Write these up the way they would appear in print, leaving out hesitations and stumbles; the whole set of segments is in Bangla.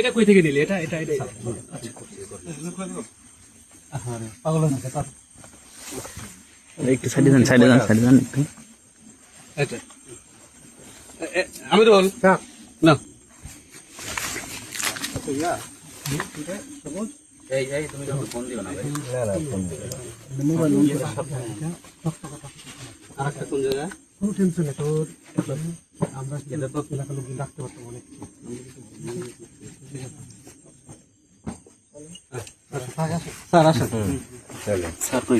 এটা কই থেকে নিলি? এটা এটা একটু সাইডে যান একটু। আমি তো বল না তুমি ফোন দিও না ভাই। আর একটা কোন জায়গায় কোনো টেনশন নেই তোর, আমরা এটা তো এলাকার লোক রাখতে পারতাম অনেক। স্যার আসেন স্যার কই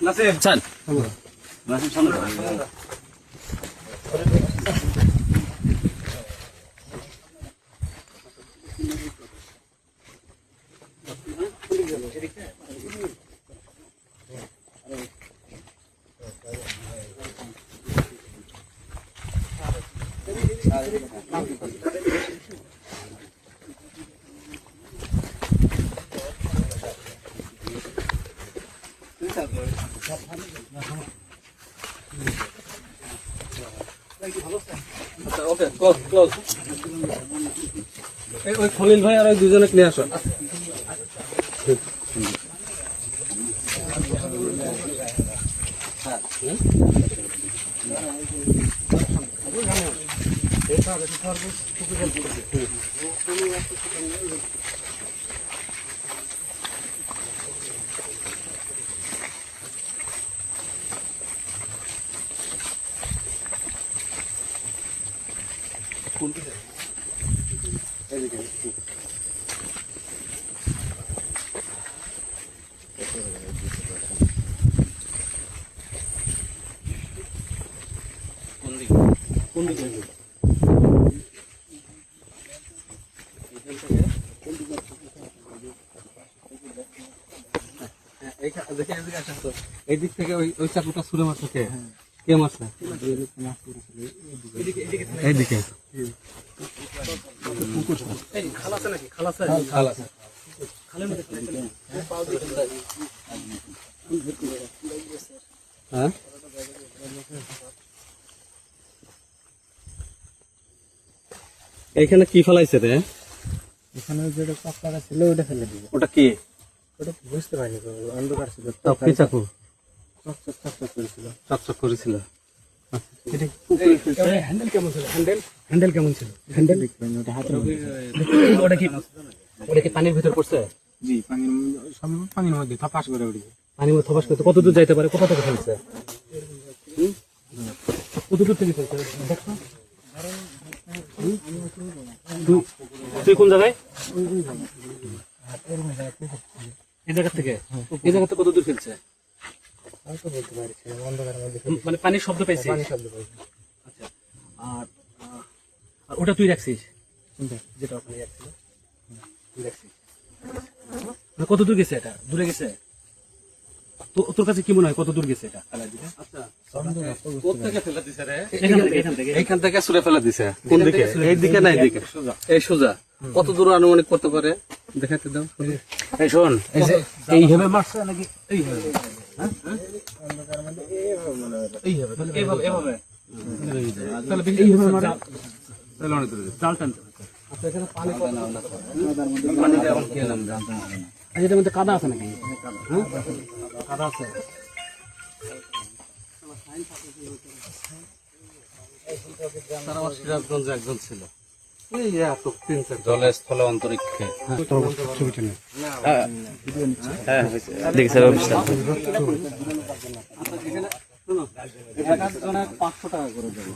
নাসিম চল নাসিম সামনে ওকে ক্লোজ। ওই খলিল ভাই আর ওই দুজনে নিয়ে আসো। কোন দিকে? এই দিক থেকে ওই চাকুটা ছুড়ে মারছে কে? কে মারছে? এইদিকে খাল আছে নাকি? খাল আছে। হ্যাঁ এইখানে কি ফেলাইছে রে? এখানে যেটা পাকড়া ছিল ওটা ফেলে দিবে। ওটা কি? ওটা বুঝতে পারিনি, অন্ধকার ছিল। কি চাকু? চকচক করেছিল। হ্যান্ডেল কেমন ছিল? হ্যান্ডেল কেমন ছিল? হ্যান্ডেল ওটা হাতের মধ্যে। ওটা কি পানির ভিতর পড়ছে? জি, পানির মধ্যে থাপাস করে উঠে। পানির মধ্যে থবাস করতে কত দূর যাইতে পারে? কোথা থেকে ফেলছে? কত দূর থেকে ফেলছে দেখো। তুই কোন জায়গায়? এই জায়গা থেকে? এই জায়গাতে কত দূর ফেলছে? মানে পানির শব্দ পেয়েছিস? আচ্ছা, আর ওটা তুই রাখছিস? যেটা ওখানে রাখছিল তুই রাখছিস? কত দূর গেছে? এটা দূরে গেছে? তোর কাছে কি মনে হয় কত দূর গেছে এটা? এইখান থেকে ছুড়ে ফেলে দিছে। কোন দিকে? এই দিকে না এইদিকে? এই সোজা। কত দূর আনুমানিক করতে পারে দেখাতে দাও। এই শোন, এইভাবে মারছে নাকি এইভাবে? এইভাবে জাল টানতে। এটার মধ্যে কাদা আছে নাকি? কাদা আছে। সিরাজগঞ্জে একজন ছিল, জলে স্থলে অন্তরিক্ষে। দেখছি 500 টাকা করে দেবো।